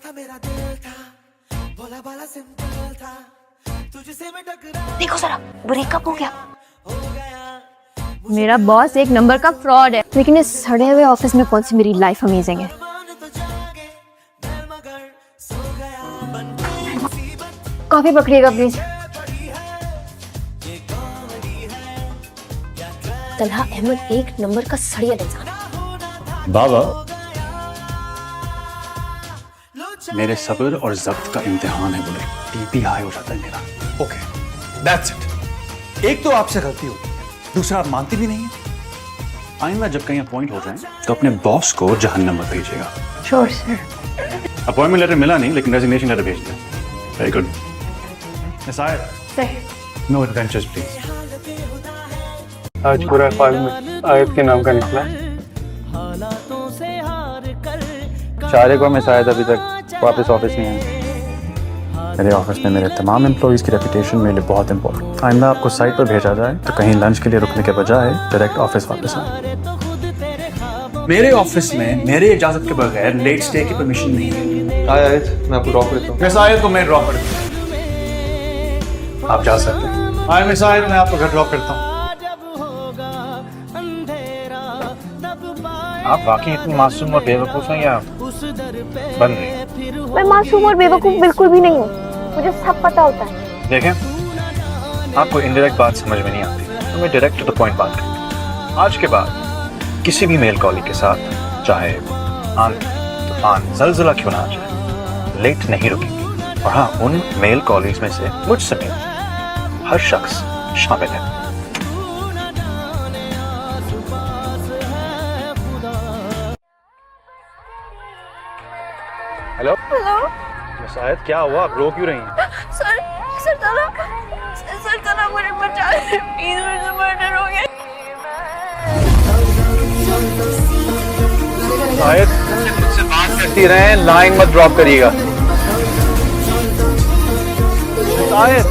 था मेरा दिल था, भोला भाला सिंपल था, तुझसे मैं टकरा देखो जरा, ब्रेकअप हो गया। मेरा बॉस एक नंबर का फ्रॉड है, लेकिन इस सड़े हुए ऑफिस में कौन सी मेरी लाइफ अमेजिंग है। कॉफी पकड़िएगा प्लीज। तलहा अहमद एक नंबर का सड़िया इंसान। बाबा, मेरे सब्र और जब्त का इम्तिहान है बोले, बीपी हाई हो जाता है मेरा। Okay, that's it. एक तो आपसे गलती होती है, दूसरा आप मानती भी नहीं है। आइंदा जब कहीं अपॉइंट हो जाए तो अपने बॉस को जहन्नम मत भेजिएगा। Sure sir. अपॉइंटमेंट लेटर मिला नहीं, लेकिन रेजिग्नेशन लेटर भेज दिया। Very good. No adventures please. आज पूरा फाइल में आयत के नाम का निकला है। शायद को मैं शायद अभी तक वापस ऑफिस नहीं आया। मेरे ऑफिस में मेरे तमाम एम्प्लॉइज की रेपुटेशन मेरे लिए बहुत इंपॉर्टेंट। आइंदा आपको साइट पर भेजा जाए तो कहीं लंच के लिए रुकने के बजाय डायरेक्ट ऑफिस वापस आए। मेरे ऑफिस में मेरे इजाजत के बगैर लेट स्टे की परमिशन नहीं है। आयत, मैं आपको ड्रॉप करता हूँ। मिस आयत को मैं ड्रॉप करता हूँ, आप जा सकते हैं। हाय मिस आयत, मैं आपको घर ड्रॉप करता हूँ। आप वाकई इतनी मासूम और बेवकूफ हैं या बन रही? मैं मासूम और बेवकूफ बिल्कुल भी नहीं हूँ, मुझे सब पता होता है। देखें, आपको इनडायरेक्ट बात समझ में नहीं आती, तो मैं डायरेक्ट टू द पॉइंट बात करता हूँ। आज के बाद किसी भी मेल कॉलिंग के साथ, चाहे आंधी, तूफान, जलजला क्यों ना आ जाए, लेट नहीं रुकेंगी। और हाँ, उन मेल कॉलिंग्स में से मुझ समेत हर शख्स शामिल है। हेलो शायद, क्या हुआ? आप रो क्यों रही हैं? सर तला मुझे बचा ले प्लीज, मुझे मर्डर हो गया। शायद मुझसे बात करती रहें, लाइन मत ड्रॉप करिएगा। शायद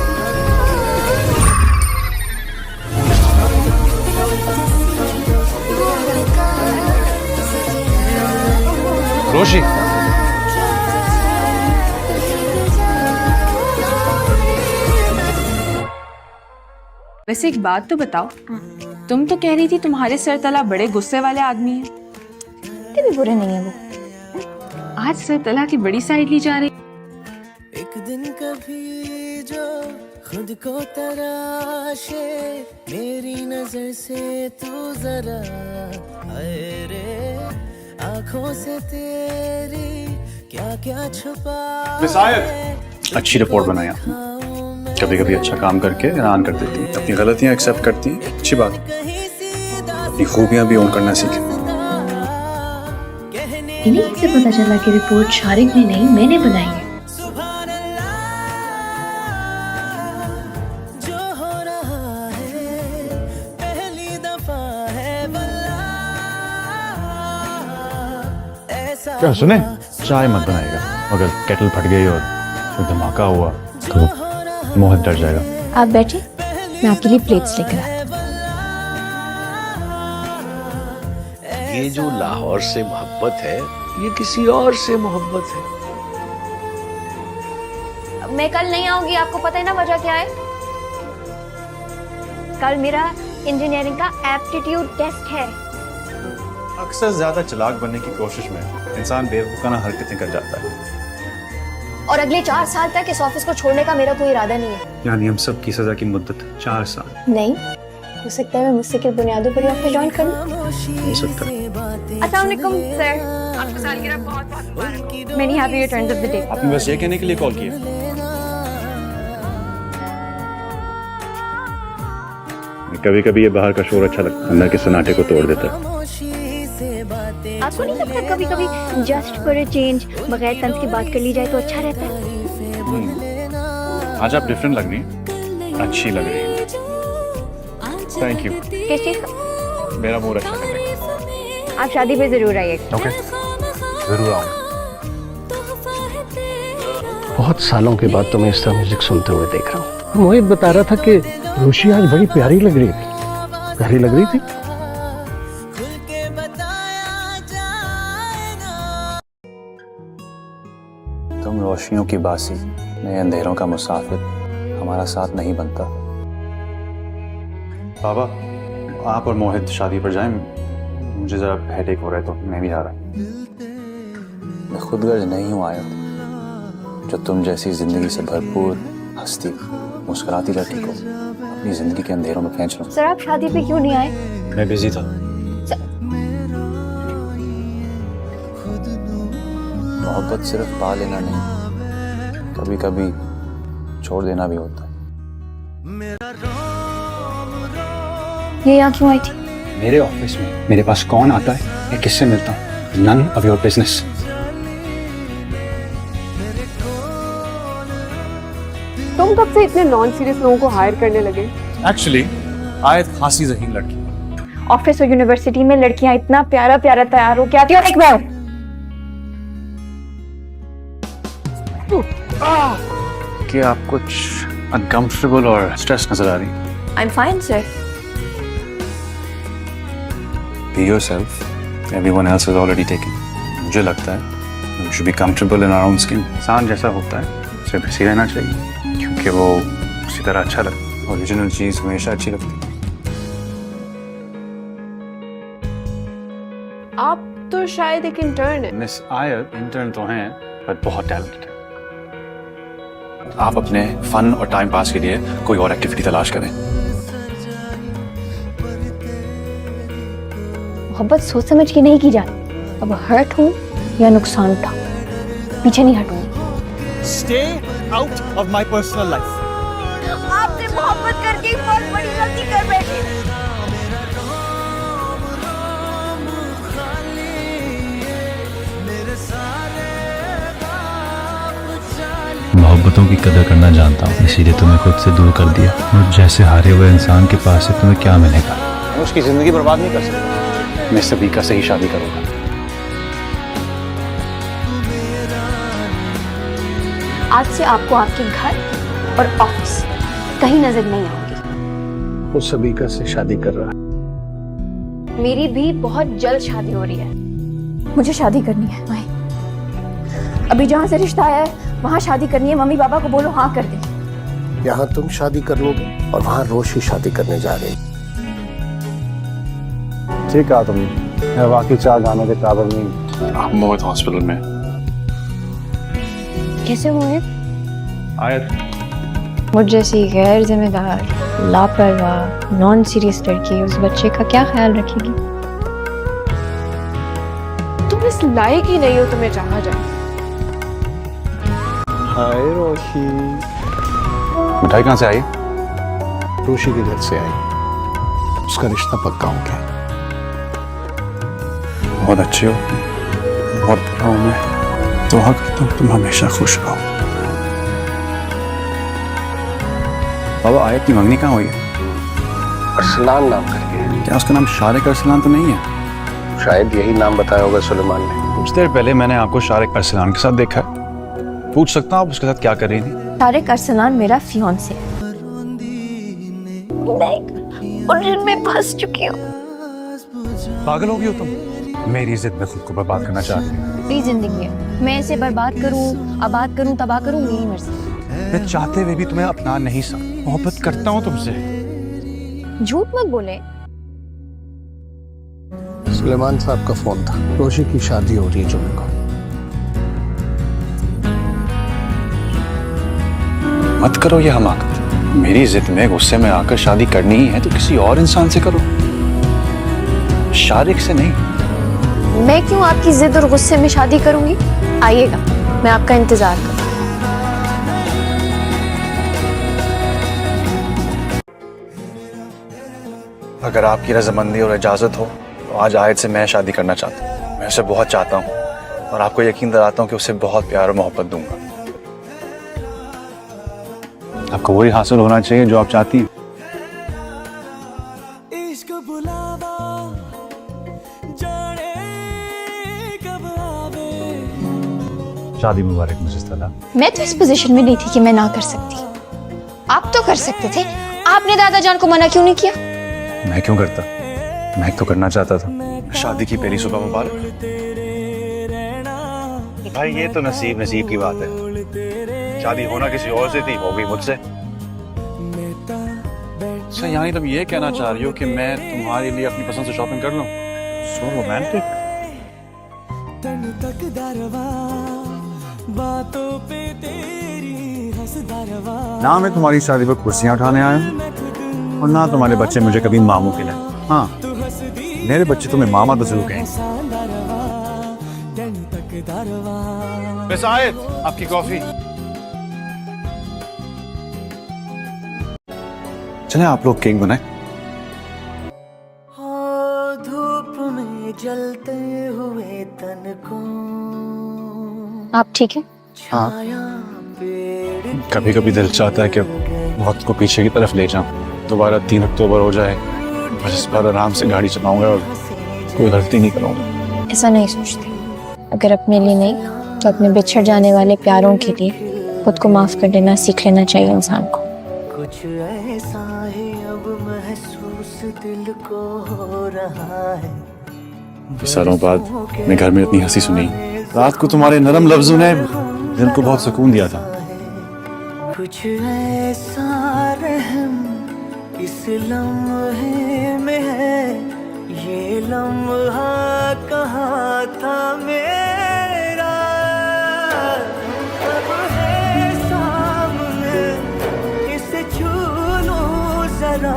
रोशी, वैसे एक बात तो बताओ, तुम तो कह रही थी तुम्हारे सरतला बड़े गुस्से वाले आदमी हैं। इतने भी बुरे नहीं है वो। आज सरतला की बड़ी साइड ली जा रही। एक दिन कभी जो खुद को तराशे, मेरी नजर से तू जरा हाय रे, आंखों से तेरी क्या क्या छुपा। मिस आयत, अच्छी रिपोर्ट बनाई आपने। कभी कभी अच्छा काम करके हैरान कर देती हैं, अपनी गलतियां एक्सेप्ट करती हैं, अच्छी बात। अपनी खूबियां भी ओन करना सीखें। इन्हीं से पता चला कि रिपोर्ट शारिक ने नहीं, मैंने बनाई है। जो हो रहा है पहली दफा है ऐसा। क्या सुने, चाय मत बनाएगा, अगर केटल फट गई और कोई धमाका हुआ तो मोहित डर जाएगा। आप बैठिए, मैं आपके लिए प्लेट्स लेकर आती हूँ। ये जो लाहौर से मोहब्बत है, ये किसी और से मोहब्बत है। मैं कल नहीं आऊंगी, आपको पता है ना वजह क्या है? कल मेरा इंजीनियरिंग का एप्टीट्यूड टेस्ट है। अक्सर ज्यादा चालाक बनने की कोशिश में इंसान बेवकूफाना हरकतें कर जाता है। और अगले 4 साल तक इस ऑफिस को छोड़ने का मेरा कोई इरादा नहीं है। यानी हम सब की सजा की मुद्दत 4 साल? नहीं, हो सकता है मैं मुझसे की बुनियादों पर ऑफिस ज्वाइन करूं। हो सकता है। अस्सलाम वालेकुम सर, आपको सालगिरह बहुत मुबारक। Many happy returns of the day. आपने बस ये कहने के लिए कॉल किया? कभी कभी ये बाहर का शोर अच्छा लगता है, अंदर के सन्नाटे को तोड़ देता है। आपको नहीं लगता कभी कभी जस्ट फॉर अ चेंज बगैर तंज की बात कर ली जाए तो अच्छा रहता है? आज आप डिफरेंट लग रही हैं, अच्छी लग रही हैं। Thank you. किस चीज का? मेरा मूड अच्छा करने का। आप शादी पे जरूर आइएगा। ओके, जरूर आऊंगा। बहुत सालों के बाद तुम्हें इस तरह म्यूजिक सुनते हुए देख रहा हूँ। मोहित बता रहा था कि रोशी आज बड़ी प्यारी लग रही थी। प्यारी लग रही थी? तुम रोशनियों की बासी, मैं अंधेरों का मुसाफिर, हमारा साथ नहीं बनता। बाबा, आप और मोहित शादी पर जाएं, मुझे जरा हेडेक हो रहा है तो मैं भी आ रहा हूँ। मैं खुदगर्ज नहीं हूँ आयत, जो तुम जैसी जिंदगी से भरपूर हंसती मुस्कुराती लड़की को अपनी जिंदगी के अंधेरों में खींच लूं। सर आप शादी पे क्यों नहीं आए? मैं बिजी था। मोहब्बत सिर्फ पा लेना नहीं, कभी कभी छोड़ देना भी होता है। ये यहाँ क्यों आई थी? मेरे ऑफिस में मेरे पास कौन आता है, मैं किससे मिलता हूँ, नन ऑफ योर बिजनेस। तुम कब से इतने नॉन सीरियस लोगों को हायर करने लगे? एक्चुअली आयत खासी ज़हीन लड़की। ऑफिस और यूनिवर्सिटी में लड़कियां इतना प्यारा प्यारा तैयार हो के आती है और एक मैं हूं। क्या आप कुछ अनकंफर्टेबल और स्ट्रेस नजर आ रही? I am fine sir. Be yourself. Everyone else is already taken. मुझे लगता है we should be comfortable in our own skin. इंसान जैसा होता है उसे वैसे रहना चाहिए, क्योंकि वो उसी तरह अच्छा लगता है। ओरिजिनल चीज हमेशा अच्छी लगती है। आप तो शायद एक इंटर्न है। मिस आयत इंटर्न तो हैं, पर बहुत टैलेंटेड है। आप अपने फन और टाइम पास के लिए कोई और एक्टिविटी तलाश करें। मोहब्बत सोच समझ के नहीं की जाती। अब हर्ट हूं या नुकसान उठाऊं, पीछे नहीं हटूंगी। Stay out of my personal life. आपसे मोहब्बत करके बहुत बड़ी गलती कर बैठी। मोहब्बतों की कदर करना जानता हूँ, इसीलिए तुम्हें खुद से दूर कर दिया। और जैसे हारे हुए इंसान के पास से तुम्हें क्या मिलेगा? मैं उसकी जिंदगी बर्बाद नहीं कर सकता। मैं सबीका से ही शादी करूंगा। आज से आपको आपके घर और ऑफिस कहीं नजर नहीं आऊंगी। वो सबीका से शादी कर रहा है। मेरी भी बहुत जल्द शादी हो रही है। मुझे शादी करनी है भाई। अभी जहाँ से रिश्ता आया है वहाँ शादी करनी है। मम्मी पापा को बोलो हाँ कर दे। यहाँ तुम शादी कर लोगे और वहाँ रोशी शादी करने जा रही। ठीक कहा तुमने, मैं वाकई चाह गाने के काबिल नहीं। मोहित हॉस्पिटल में। कैसे मोहित? आयत, मुझ जैसी गैर जिम्मेदार, लापरवाह, नॉन सीरियस लड़की उस बच्चे का क्या ख्याल रखेगी? तुम इस लायक ही नहीं हो तुम्हें चाहा जाए। हाय रोशी। मिठाई कहाँ से आई? रोशी के घर से आई। उसका रिश्ता पक्का हो गया। बहुत अच्छे हो, बहुत बुरा हूँ मैं। दुआ करता हूँ तुम हमेशा खुश रहो। बाबा, आयत की मंगनी कहाँ हुई है? अरसलान नाम करके। क्या उसका नाम शारिक अरसलान तो नहीं है? शायद यही नाम बताया होगा सुलेमान ने। कुछ देर पहले मैंने आपको शारिक अरसलान के साथ देखा है। पूछ सकता हूँ आप उसके साथ क्या कर रही थी? तारिक अरसलान मेरा फियांसे है। मैं उलझन में फंस चुकी हूँ। पागल हो गई हो तुम? मेरी जिद में खुद को बर्बाद करना चाहती हो? मेरी जिंदगी है, मैं इसे बर्बाद करूँ, आबाद करूँ, तबाह करूँ, मेरी मर्जी। मैं चाहते हुए भी तुम्हें अपना नहीं सकता। मोहब्बत करता हूँ तुमसे। झूठ मत बोले। सुलेमान साहब का फोन था। रोशी की शादी हो रही है जुम्मे को। मत करो ये हमाकत। मेरी जिद में गुस्से में आकर शादी करनी ही है तो किसी और इंसान से करो, शारिक से नहीं। मैं क्यों आपकी जिद और गुस्से में शादी करूंगी? आइएगा, मैं आपका इंतजार करूँ। अगर आपकी रजामंदी और इजाजत हो तो आज आयत से मैं शादी करना चाहता हूँ। मैं उसे बहुत चाहता हूँ और आपको यकीन दिलाता हूँ कि उसे बहुत प्यार और मोहब्बत दूंगा। आपको वही हासिल होना चाहिए जो आप चाहती हैं। इश्क बुलावा जाने कब आवे। शादी मुबारक मिसेस तला। मैं तो इस पोजीशन में नहीं थी कि मैं ना कर सकती। आप तो कर सकते थे। आपने दादा जान को मना क्यों नहीं किया? मैं क्यों करता? मैं तो करना चाहता था। शादी की पहली सुबह मुबारक। भाई ये तो नसीब नसीब की बात है। शादी होना किसी और से थी, हो गई मुझसे। अच्छा यानी तुम ये कहना चाह रही हो कि मैं तुम्हारे लिए अपनी पसंद से शॉपिंग कर लूं? So romantic. तन तक दरवा बातों पे तेरी हंस दरवा ना मैं तुम्हारी शादी पर कुर्सियां उठाने आया हूं और ना तुम्हारे बच्चे मुझे कभी मामू के लिए। हाँ, मेरे बच्चे तुम्हें मामा तो जरूर कहेंगे। तन तक दरवा मिस आयत, आपकी कॉफी। चले आप लोग केक बनाए। धूप में जलते हुए तन को आप ठीक है? हाँ, पेड़ कभी कभी दिल चाहता है कि वक्त को पीछे की तरफ ले जाऊं। दोबारा 3 अक्टूबर हो जाए, बस इस बार आराम से गाड़ी चलाऊंगा और कोई गलती नहीं करूंगा। ऐसा नहीं सोचती। अगर अपने लिए नहीं तो अपने बिछड़ जाने वाले प्यारों के लिए खुद को माफ कर देना सीख लेना चाहिए इंसान को। कुछ ऐसा है अब महसूस दिल को हो रहा है। सालों बाद मैं घर में इतनी हंसी सुनी। रात को तुम्हारे नरम लफ्जों ने दिल को बहुत सुकून दिया था। कुछ ऐसा रहम इस लम्हे में है, ये लम्हा कहाँ था मेरा, अब है सामने, इसे छू लूं जरा,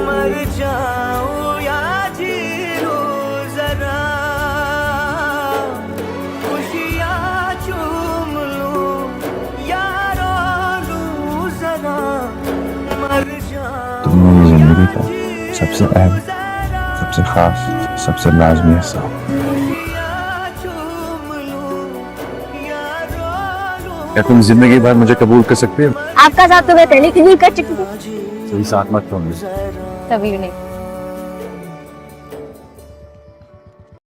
मर जाऊं या जी लूं जरा, खुशियाँ चूम लूं या रो लूं जरा, मर जाऊं जिंदगी का सबसे अहम, सबसे खास, सबसे लाजमी हिस्सा। क्या तुम जिंदगी भर मुझे कबूल कर सकते हो? आपका साथ तो मैं पहले क्यों नहीं कर चुकी थी? सही साथ मत छोड़ना। कभी नहीं।